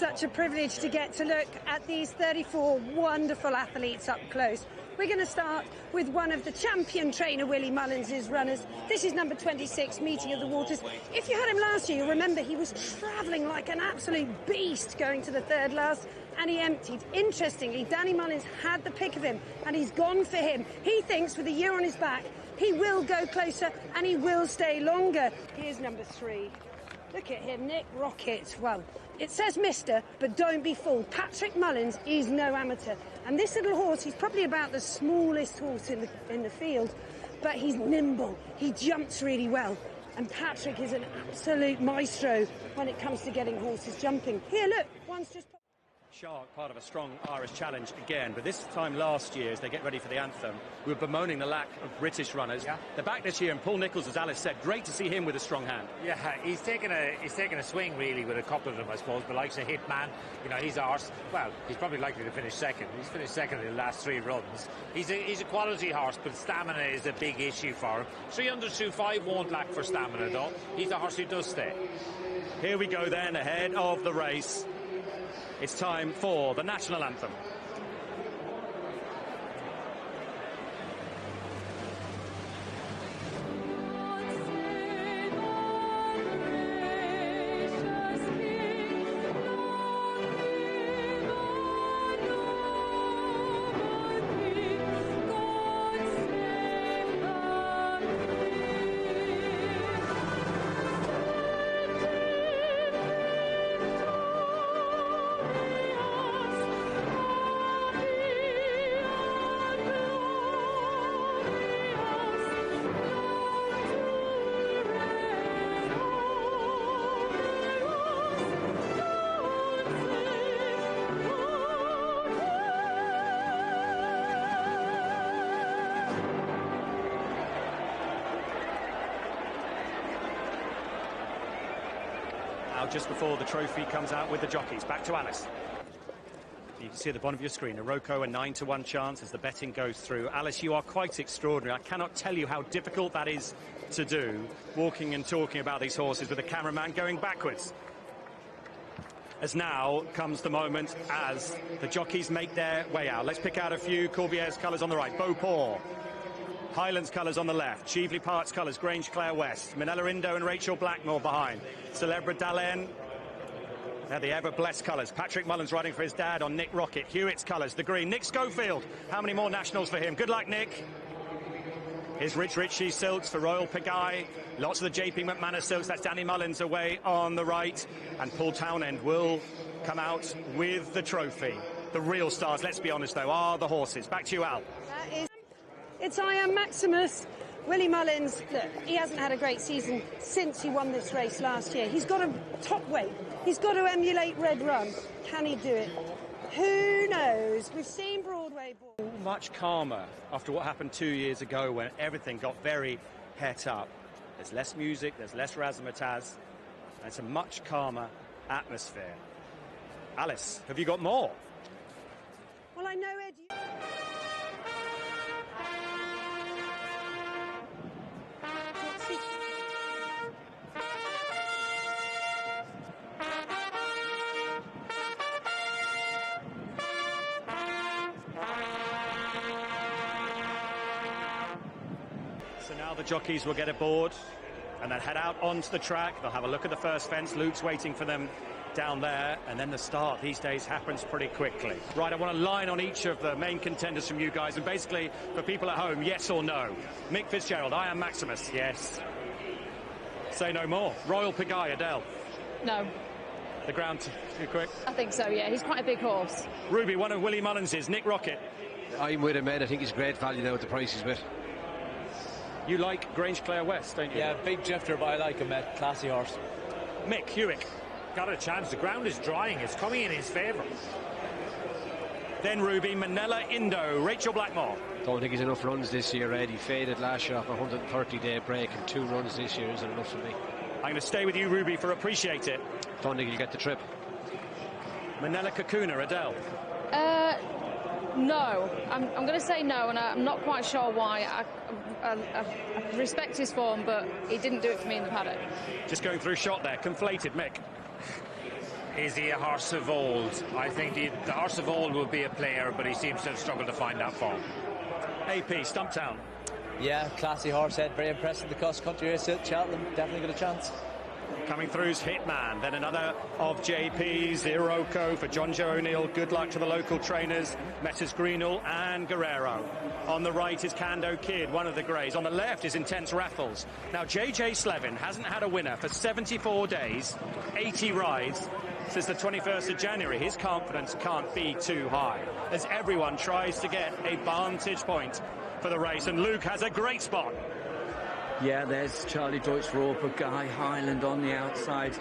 such a privilege to get to look at these 34 wonderful athletes up close. We're going to start with one of the champion trainer Willie Mullins' runners. This is number 26, Meeting of the Waters. If you had him last year, you'll remember he was travelling like an absolute beast going to the third last, and he emptied. Interestingly, Danny Mullins had the pick of him, and he's gone for him. He thinks with a year on his back, he will go closer and he will stay longer. Here's number 3. Look at him, Nick Rocket. Well, it says Mr., but don't be fooled. Patrick Mullins is no amateur. And this little horse, he's probably about the smallest horse in the field, but he's nimble. He jumps really well. And Patrick is an absolute maestro when it comes to getting horses jumping. Here, look, one's just... Shark, part of a strong Irish challenge again, but this time last year, as they get ready for the Anthem, we were bemoaning the lack of British runners. Yeah. They're back this year, and Paul Nicholls, as Alice said, great to see him with a strong hand. Yeah, he's taken a swing really with a couple of them, I suppose. But like a Hitman, you know, he's a horse. Well, he's probably likely to finish second. He's finished second in the last 3 runs. He's a quality horse, but stamina is a big issue for him. 300-2.5 won't lack for stamina though. He's a horse who does stay. Here we go then, ahead of the race. It's time for the national anthem. Just before the trophy comes out with the jockeys. Back to Alice. You can see at the bottom of your screen, Iroko, a 9-to-1 chance as the betting goes through. Alice, you are quite extraordinary. I cannot tell you how difficult that is to do, walking and talking about these horses with the cameraman going backwards. As now comes the moment as the jockeys make their way out. Let's pick out a few. Corbiere's colours on the right. Beauport. Highlands colours on the left, Cheveley Park's colours, Grange Clare West, Minella Indo and Rachel Blackmore behind, Celebra Dalen, they're the ever-blessed colours, Patrick Mullins riding for his dad on Nick Rocket, Hewitt's colours, the green, Nick Schofield, how many more nationals for him? Good luck, Nick. Here's Rich Ritchie Silks for Royal Pagaille, lots of the JP McManus Silks, that's Danny Mullins away on the right, and Paul Townend will come out with the trophy. The real stars, let's be honest though, are the horses. Back to you, Al. It's I Am Maximus. Willie Mullins, look, he hasn't had a great season since he won this race last year. He's got a top weight. He's got to emulate Red Run. Can he do it? Who knows? We've seen Broadway. Much calmer after what happened 2 years ago when everything got very het up. There's less music, there's less razzmatazz, and it's a much calmer atmosphere. Alice, have you got more? Well, I know, Ed. So now the jockeys will get aboard and then head out onto the track. They'll have a look at the first fence. Luke's waiting for them down there, and then the start these days happens pretty quickly. Right, I want a line on each of the main contenders from you guys, and basically for people at home, yes or no. Mick Fitzgerald, I Am Maximus. Yes. Say no more. Royal Pagaille, Adele. No. The ground too quick? I think so, yeah. He's quite a big horse. Ruby, one of Willie Mullins's, Nick Rocket. I'm with him, Ed. I think he's great value now at the price he's with. You like Grange Clare West, don't you? Yeah, big drifter, but I like him, Ed. Classy horse. Mick Hewitt. Got a chance. The ground is drying. It's coming in his favour. Then Ruby, Minella Indo, Rachel Blackmore. Don't think he's enough runs this year, Ed. He faded last year off a 130-day break, and 2 runs this year isn't enough for me. I'm going to stay with you, Ruby, for Appreciate It. Don't think he'll get the trip. Manella Kakuna, Adele. No. I'm going to say no, and I'm not quite sure why. I respect his form, but he didn't do it for me in the paddock. Just going through shot there, conflated, Mick. Is he a horse of old? I think the horse of old will be a player, but he seems to have struggled to find that form. AP, Stumptown. Yeah, classy horse head, very impressive. The cross country race at Cheltenham, definitely got a chance. Coming through is Hitman, then another of JP's, Iroko for John Joe O'Neill. Good luck to the local trainers, Messrs Greenall and Guerrero. On the right is Kando Kid, one of the greys. On the left is Intense Raffles. Now, JJ Slevin hasn't had a winner for 74 days, 80 rides, since the 21st of January. His confidence can't be too high, as everyone tries to get a vantage point for the race. And Luke has a great spot. Yeah, there's Charlie Deutsch, Roper, Guy Highland on the outside.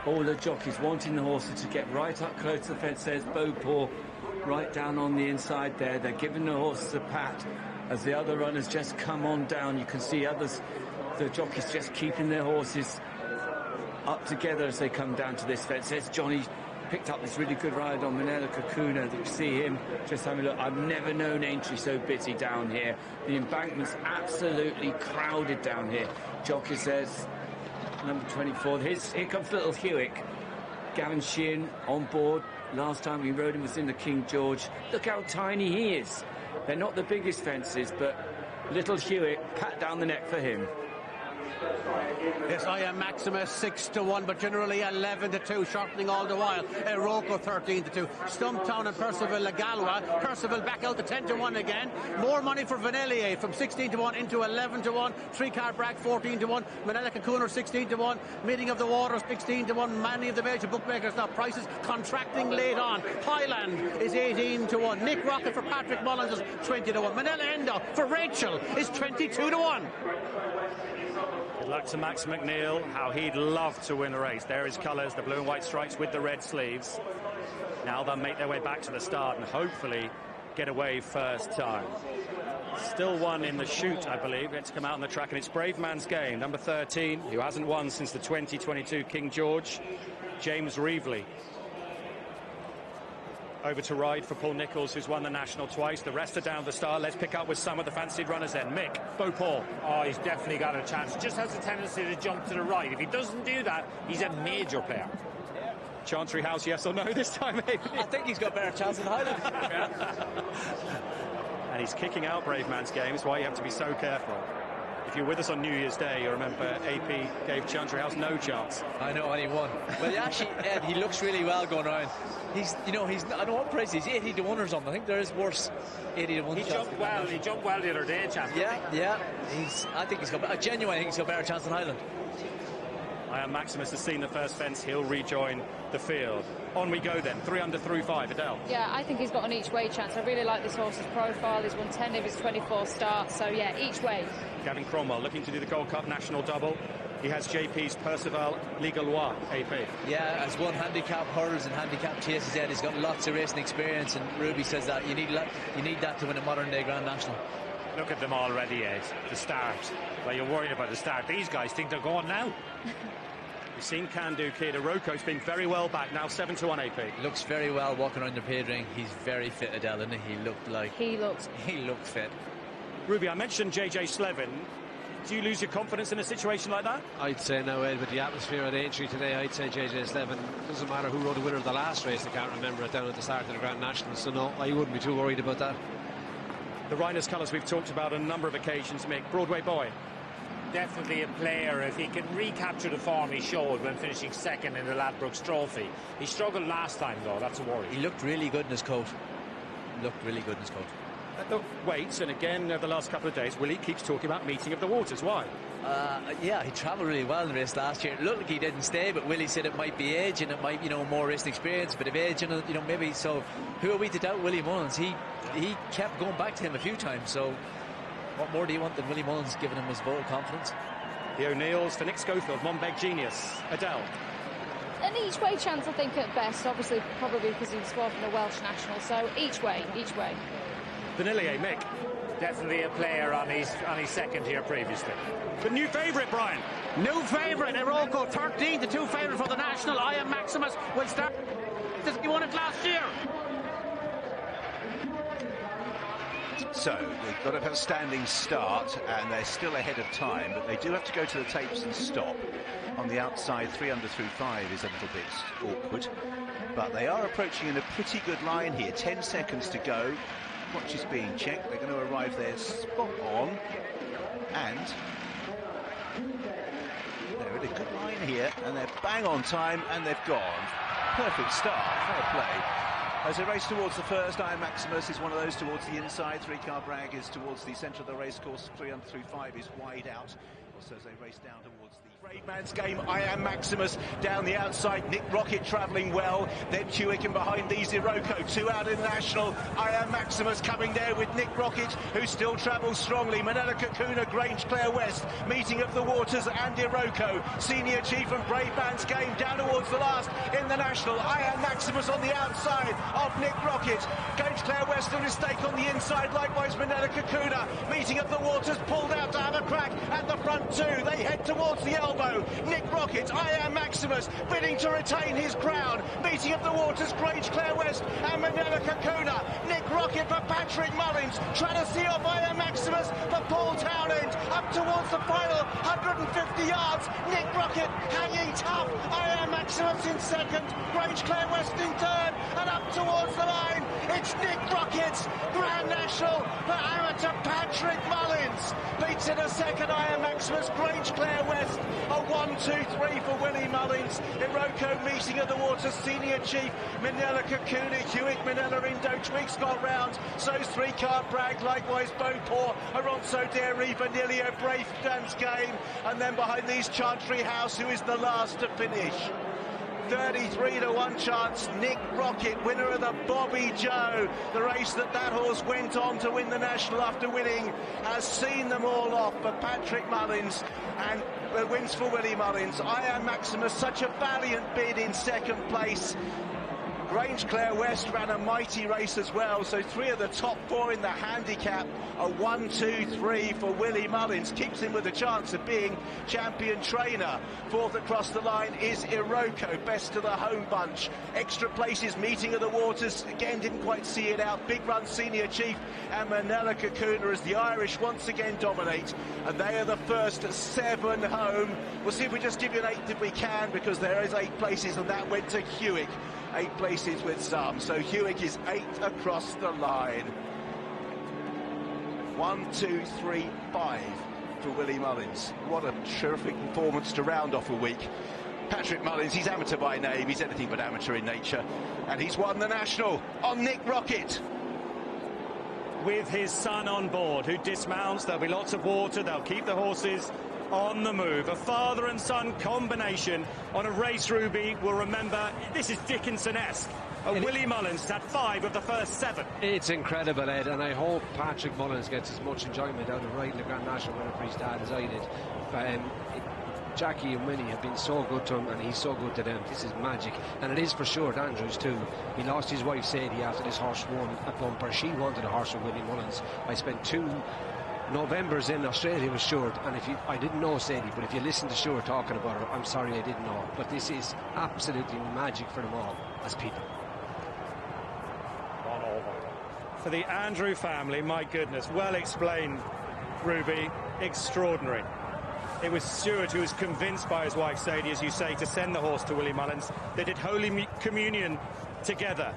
All the jockeys wanting the horses to get right up close to the fence. There's Beauport right down on the inside there. They're giving the horses a pat as the other runners just come on down. You can see others, the jockeys just keeping their horses up together as they come down to this fence. There's Johnny picked up this really good ride on Manila Kakuna. You see him just having a look. I've never known Aintree so busy down here. The embankment's absolutely crowded down here. Jockey says, number 24. Here comes little Hewick. Gavin Sheehan on board. Last time we rode him was in the King George. Look how tiny he is. They're not the biggest fences, but little Hewick, pat down the neck for him. Yes, I am Maximus 6-1, but generally 11-2, shortening all the while. Iroko 13-2. Stumptown and Percival Lagalwa. Percival back out to 10-1 again. More money for Vanellier from 16-1 into 11-1. Three-car Bragg 14-1. Manila Kakuna 16-1. Meeting of the Waters 16-1. Many of the major bookmakers now prices contracting late on. Highland is 18-1. Nick Rocket for Patrick Mullins is 20-1. Manila Endo for Rachel is 22-1. Good luck to Max McNeil, how he'd love to win the race. There are his colours, the blue and white stripes with the red sleeves. Now they'll make their way back to the start and hopefully get away first time. Still one in the chute, I believe, yet to come out on the track, and it's Brave Man's Game, number 13, who hasn't won since the 2022 King George, James Reevely. Over to ride for Paul Nicholls, who's won the National twice. The rest are down the start. Let's pick up with some of the fancied runners then. Mick, Beauport. Oh, he's definitely got a chance. Just has a tendency to jump to the right. If he doesn't do that, he's a major player. Chantry House, yes or no this time, maybe? I think he's got a better chance than Highland. And he's kicking out Brave Man's Game. That's why you have to be so careful. If you're with us on New Year's Day, you remember AP gave Chantry House no chance. I know, only one. But actually, Ed, he looks really well going around. He's I don't know what price he's 80-1 or something. I think there is worse 80-1. He jumped well the other day, Champ. Yeah. I think he's got I genuinely think he's got a better chance than Highland. I am Maximus has seen the first fence. He'll rejoin the field. On we go then. 3 under through 5. Adele. Yeah, I think he's got an each way chance. I really like this horse's profile. He's won 10 of his 24 starts. So yeah, each way. Gavin Cromwell looking to do the Gold Cup national double. He has JP's Percival Legalois, AP. Yeah, as one handicap hurdles and handicap chases, Ed, he's got lots of racing experience, and Ruby says that you need that to win a modern day Grand National. Look at them already, Ed. The start. Well, you're worried about the start. These guys think they're going now. We've seen Kando Kid. Iroko's been very well back now, 7-1 AP. Looks very well walking around the paved ring. He's very fit, Adele, isn't he? He looked fit. Ruby, I mentioned JJ Slevin. Do you lose your confidence in a situation like that? I'd say no, Ed, with the atmosphere at Aintree today, I'd say JJ Slevin. Doesn't matter who rode the winner of the last race, I can't remember it down at the start of the Grand National, so no, I wouldn't be too worried about that. The Rhinos colours we've talked about on a number of occasions, Mick. Broadway boy. Definitely a player. If he can recapture the form he showed when finishing second in the Ladbrokes Trophy. He struggled last time, though. That's a worry. He looked really good in his coat. At the weights, and again over the last couple of days, Willie keeps talking about meeting of the waters. Why? Yeah, he travelled really well in the race last year. It looked like he didn't stay, but Willie said it might be age and it might, more racing experience, but if age, maybe. So who are we to doubt Willie Mullins? He kept going back to him a few times, so what more do you want than Willie Mullins giving him his vote of confidence? The O'Neills for Nick Schofield, Monbeg Genius. Adele. An each way chance, I think, at best. Obviously, probably because he's sworn from the Welsh national. So each way. Vanillier, Mick. Definitely a player on his second here previously. The new favourite, Brian. New favourite, Iroko 13-2 favourite for the national. I am Maximus will start. He won it last year. So they've got to have a standing start, and they're still ahead of time, but they do have to go to the tapes and stop. on the outside, 3 under through 5 is a little bit awkward. But they are approaching in a pretty good line here. 10 seconds to go. Watch is being checked. They're going to arrive there spot on. And they're in a good line here, and they're bang on time, and they've gone. Perfect start. Fair play. As they race towards the first, Iron Maximus is one of those towards the inside. 3-car Bragg is towards the centre of the racecourse. 3 under through 5 is wide out. Also, as they race down towards the Brave Man's Game, Iron Maximus down the outside. Nick Rocket travelling well. Then Hewick, and behind these Iroko. 2 out in the National. Iron Maximus coming there with Nick Rocket, who still travels strongly. Manila Kakuna, Grange Clare West, Meeting of the Waters and Iroko. Senior Chief and Brave Man's Game down towards the last in the National. Iron Maximus on the outside of Nick Rocket. Grange Clare West a mistake on the inside. Likewise Manila Kakuna. Meeting of the Waters pulled out to have a crack at the front two. They head towards the elbow. Nick Rocket, Iron Maximus bidding to retain his crown. Meeting of the Waters, Grange Clare West and Manila Kakuna. Nick Rocket for Patrick Mullins, trying to see off Iron Maximus for Paul Townend. Up towards the final 150 yards. Nick Rocket hanging tough. Iron Maximus in second. Grange Clare West in third. And up towards the line, it's Nick Rocket's Grand National for amateur Patrick Mullins. Beats in a second Iron Maximus, Grange Clare West. A 1-2-3 for Willie Mullins. Iroko, Meeting of the Waters, Senior Chief, Manila Kakuna, Hewitt, Manila Indo, Twigs got round. So's 3-car Bragg, likewise Beauport, Aronso Dairy, Vanilla, Brave Man's Game. And then behind these Chantry House, who is the last to finish. 33-1 chance. Nick Rocket, winner of the Bobby Joe. The race that horse went on to win the National after winning, has seen them all off. But Patrick Mullins, and wins for Willie Mullins. Iron Maximus, such a valiant bid in second place. Grange Clare West ran a mighty race as well, so 3 of the top 4 in the handicap. A 1-2-3 for Willie Mullins, keeps him with a chance of being champion trainer. 4th across the line is Iroko, best of the home bunch. Extra places, Meeting of the Waters, again didn't quite see it out. Big Run Senior Chief and Manila Kakuna as the Irish once again dominate, and they are the first 7 home. We'll see if we just give you an 8 if we can, because there is 8 places, and that went to Hewick. 8 places with some, so Hewick is 8 across the line. 1, 2, 3, 5 for Willie Mullins. What a terrific performance to round off a week. Patrick Mullins, he's amateur by name, he's anything but amateur in nature, and he's won the National on Nick Rocket. With his son on board, who dismounts, there'll be lots of water, they'll keep the horses on the move. A father and son combination on a race Ruby will remember. This is Dickinson-esque. Willie Mullins has had 5 of the first 7. It's incredible, Ed, and I hope Patrick Mullins gets as much enjoyment out of riding the Grand National winner for his dad as I did. Jackie and Winnie have been so good to him, and he's so good to them. This is magic, and it is for Stuart Andrews too. He lost his wife Sadie after this horse won a bumper. She wanted a horse with Willie Mullins. I spent 2 Novembers in Australia with Stuart, and I didn't know Sadie, but if you listen to Stuart talking about her, I'm sorry I didn't know. But this is absolutely magic for them all as people. For the Andrew family, my goodness, well explained, Ruby, extraordinary. It was Stuart who was convinced by his wife Sadie, as you say, to send the horse to Willie Mullins. They did Holy Communion together.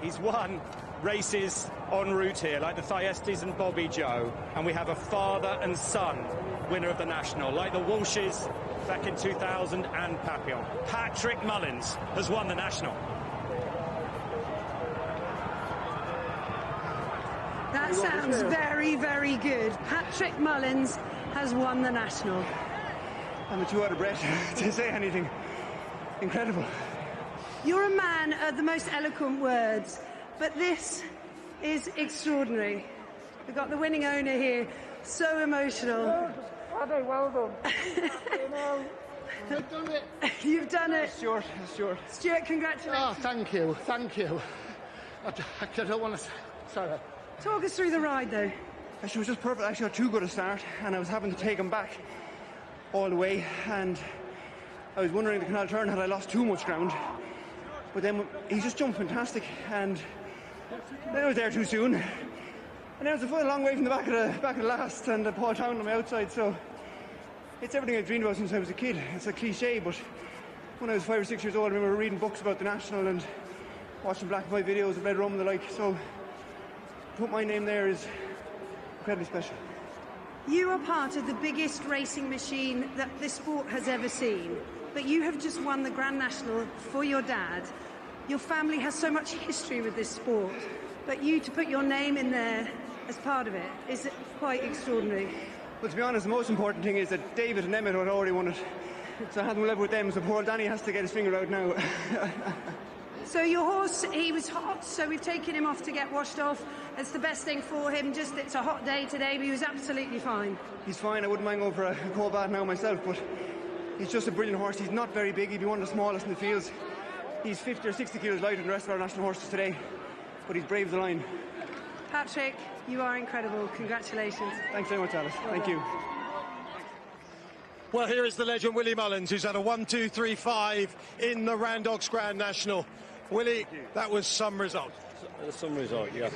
He's won races en route here, like the Thyestes and Bobby Joe, and we have a father and son winner of the National, like the Walshes back in 2000 and Papillon. Patrick Mullins has won the National. That sounds very, very good. Patrick Mullins has won the National. I'm too out of breath to say anything. Incredible. You're a man of the most eloquent words, but this is extraordinary. We've got the winning owner here, so emotional. Father, well done. You've done it. You've done it. Stuart. Stuart, congratulations. Oh, thank you. I don't want to... Sorry. Talk us through the ride, though. She was just perfect. Actually, got too good a start, and I was having to take him back all the way, and I was wondering the canal turn had I lost too much ground. But then he just jumped fantastic, and then I was there too soon. And then I was a long way from the back of the last, and Paul Town on my outside, so It's everything I dreamed about since I was a kid. It's a cliche, but when I was 5 or 6 years old, I remember reading books about the National and watching black and white videos of Red Rum and the like. So to put my name there is incredibly special. You are part of the biggest racing machine that this sport has ever seen, but you have just won the Grand National for your dad. Your family has so much history with this sport, but you to put your name in there as part of it is quite extraordinary. Well, to be honest, the most important thing is that David and Emmett had already won it. So I had them level with them, so poor Danny has to get his finger out now. So your horse, he was hot, so we've taken him off to get washed off. It's the best thing for him, just it's a hot day today, but he was absolutely fine. He's fine, I wouldn't mind going for a cold bath now myself, but he's just a brilliant horse. He's not very big, he'd be one of the smallest in the fields. He's 50 or 60 kilos lighter than the rest of our national horses today, but he's brave as a lion. Patrick, you are incredible. Congratulations. Thanks very much, Alice. Thank you. Well, here is the legend Willie Mullins, who's had a 1-2-3-5 in the Randox Grand National. Willie, that was some result. Some result, yeah.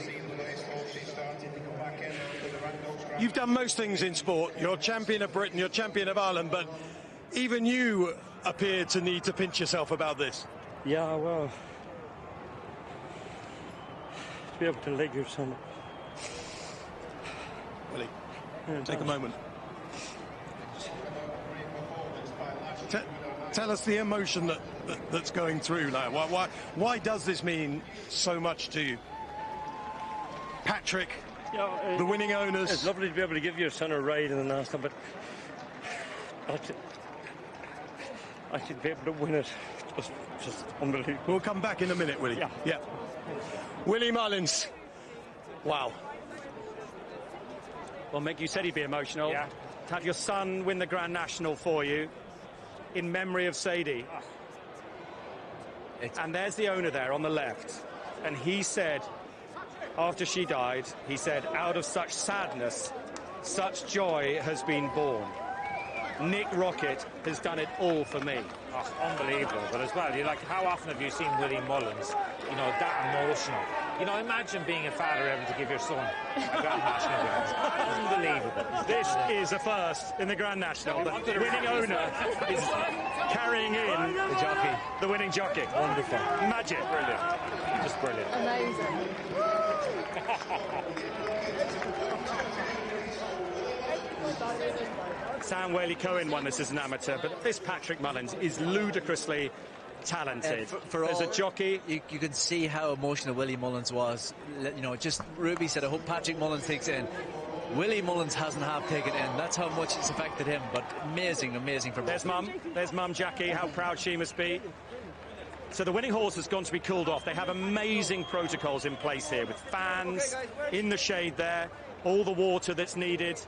You've done most things in sport. You're champion of Britain, you're champion of Ireland, but even you appear to need to pinch yourself about this. Yeah, well, to be able to leg your son. Willie, take a moment. Tell us the emotion that's going through now. Why does this mean so much to you? Patrick, the winning owners. It's lovely to be able to give your son a ride in the National, but I should be able to win it. Just unbelievable. We'll come back in a minute, Willie. Yeah. Willie Mullins. Wow. Well, Mick, you said he'd be emotional. Yeah. To have your son win the Grand National for you in memory of Sadie. And there's the owner there on the left. And he said, after she died, he said, out of such sadness, such joy has been born. Nick Rockett has done it all for me. Oh, unbelievable. But as well, how often have you seen Willie Mullins, that emotional? Imagine being a father able to give your son a Grand National win. Unbelievable. This is a first in the Grand National. The winning owner is carrying in the jockey. The winning jockey. Wonderful. Magic. Brilliant. Just brilliant. Amazing. Sam Whaley-Cohen won this as an amateur, but this Patrick Mullins is ludicrously talented. As a jockey, you can see how emotional Willie Mullins was. Just Ruby said, I hope Patrick Mullins takes it in. Willie Mullins hasn't half taken it in. That's how much it's affected him. But amazing from There's Mum Jackie, how proud she must be. So the winning horse has gone to be cooled off. They have amazing protocols in place here with fans in the shade there, all the water that's needed,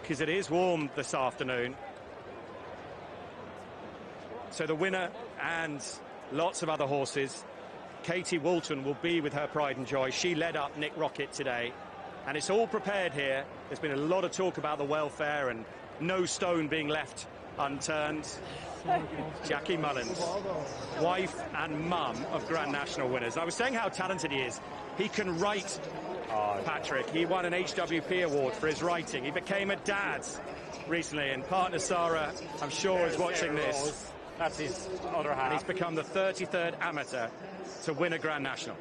because it is warm this afternoon. So the winner and lots of other horses. Katie Walton will be with her pride and joy. She led up Nick Rockett today. And it's all prepared here. There's been a lot of talk about the welfare and no stone being left unturned. Jackie Mullins, wife and mum of Grand National winners. And I was saying how talented he is. He can write, Patrick. He won an HWP award for his writing. He became a dad recently, and partner Sarah, I'm sure, is watching this. That's his other half. And he's become the 33rd amateur to win a Grand National.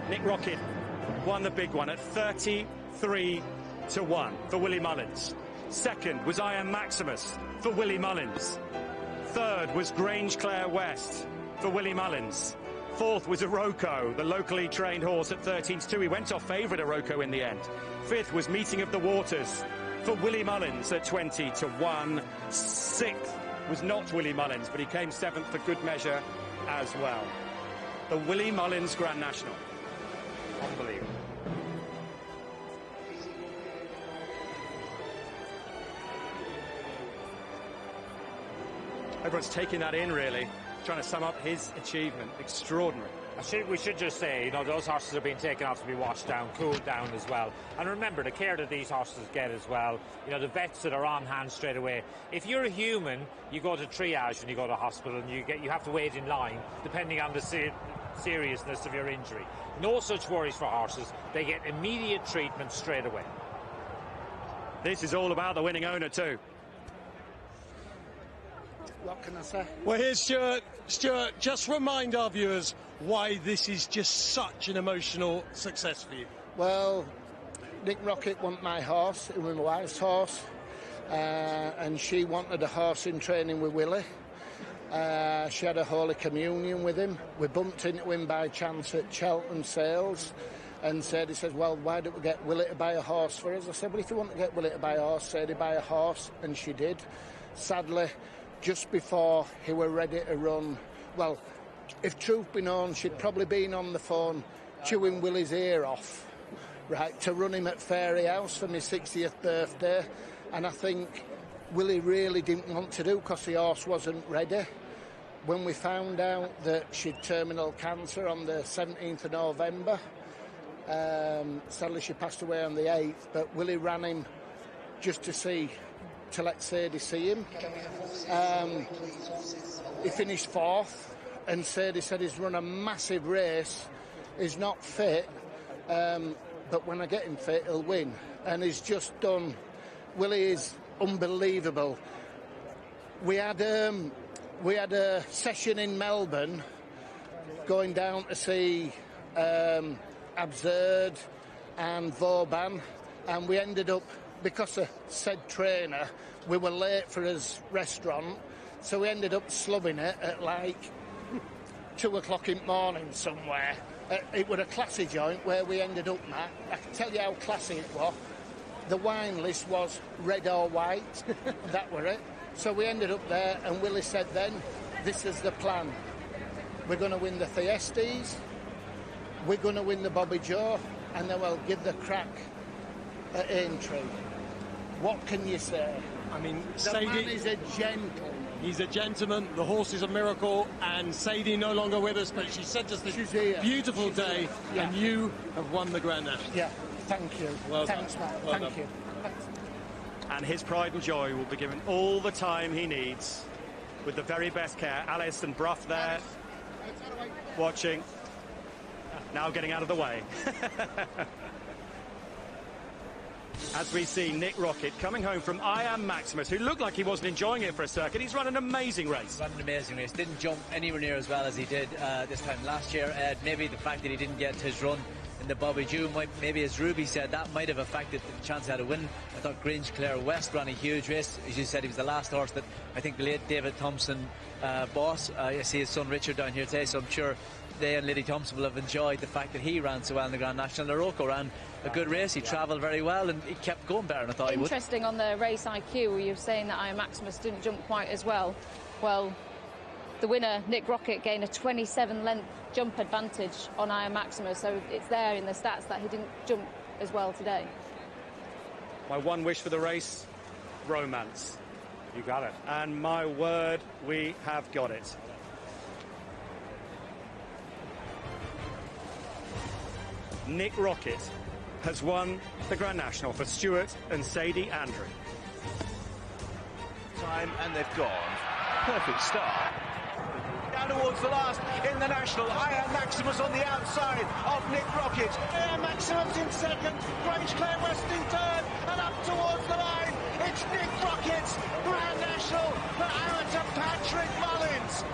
Nick Rockett won the big one at 33-1 for Willie Mullins. Second was I Am Maximus for Willie Mullins. Third was Grange Clare West for Willie Mullins. Fourth was Iroko, the locally trained horse at 13-2. He went off favourite Iroko in the end. Fifth was Meeting of the Waters for Willie Mullins at 20-1. Sixth was not Willie Mullins, but he came seventh for good measure as well. The Willie Mullins Grand National. Unbelievable. Everyone's taking that in, really, trying to sum up his achievement. Extraordinary. We should just say, those horses are being taken off to be washed down, cooled down as well. And remember, the care that these horses get as well. The vets that are on hand straight away. If you're a human, you go to triage when you go to hospital, and you have to wait in line, depending on the seriousness of your injury. No such worries for horses. They get immediate treatment straight away. This is all about the winning owner too. What can I say? Well, here's Stuart. Stuart, just remind our viewers why this is just such an emotional success for you. Well, Nick Rocket wasn't my horse, it was my wife's horse, and she wanted a horse in training with Willie. She had a Holy Communion with him. We bumped into him by chance at Cheltenham Sales, and Sadie says, well, why don't we get Willie to buy a horse for us? I said, well, if you want to get Willie to buy a horse, Sadie, buy a horse, and she did. Sadly, just before he were ready to run, well, if truth be known, she'd probably been on the phone chewing Willie's ear off, right, to run him at Fairy House for my 60th birthday. And I think Willie really didn't want to do because the horse wasn't ready. When we found out that she'd terminal cancer on the 17th of November, sadly she passed away on the 8th, but Willie ran him just to let Sadie see him. He finished 4th, and Sadie said he's run a massive race, he's not fit, but when I get him fit, he'll win. And he's just done. Willie is unbelievable. We had a session in Melbourne, going down to see Absurd and Vauban, and we ended up, because of said trainer, we were late for his restaurant, so we ended up slubbing it at like 2 o'clock in the morning somewhere. It was a classy joint where we ended up at. I can tell you how classy it was. The wine list was red or white. That were it. So we ended up there, and Willie said then, this is the plan. We're going to win the Thyestes, we're going to win the Bobby Joe, and then we'll give the crack at Aintree. What can you say? I mean, the Sadie, man is a gentleman. He's a gentleman. The horse is a miracle, and Sadie no longer with us, but she sent us this beautiful day, yeah. And you have won the Grand National. Yeah, thank you. Well Thanks, done. Matt. Well Thank done. you. Thanks. And his pride and joy will be given all the time he needs with the very best care. Alice and Bruff there watching, now getting out of the way. As we see Nick Rocket coming home from I Am Maximus, who looked like he wasn't enjoying it for a circuit. He's run an amazing race. Run an amazing race. Didn't jump anywhere near as well as he did this time last year. Maybe the fact that he didn't get his run in the Bobby Jew, maybe as Ruby said, that might have affected the chance he had to win. I thought Grange Clare West ran a huge race. As you said, he was the last horse that I think the late David Thompson boss. I see his son Richard down here today, so I'm sure they and Liddy Thompson will have enjoyed the fact that he ran so well in the Grand National. Larocco ran a good race. He travelled very well, and he kept going better than I thought he would. Interesting on the race IQ, where you're saying that I Am Maximus didn't jump quite as well. Well, the winner, Nick Rocket, gained a 27-length jump advantage on I Am Maximus, so it's there in the stats that he didn't jump as well today. My one wish for the race, romance. You got it. And my word, we have got it. Nick Rocket has won the Grand National for Stuart and Sadie Andrew. Time, and they've gone. Perfect start. Down towards the last in the National. I Am Maximus on the outside of Nick Rocket. I Am Maximus in second. Grange Clare West in third. And up towards the line, it's Nick Rocket's Grand National for amateur Patrick Mullins.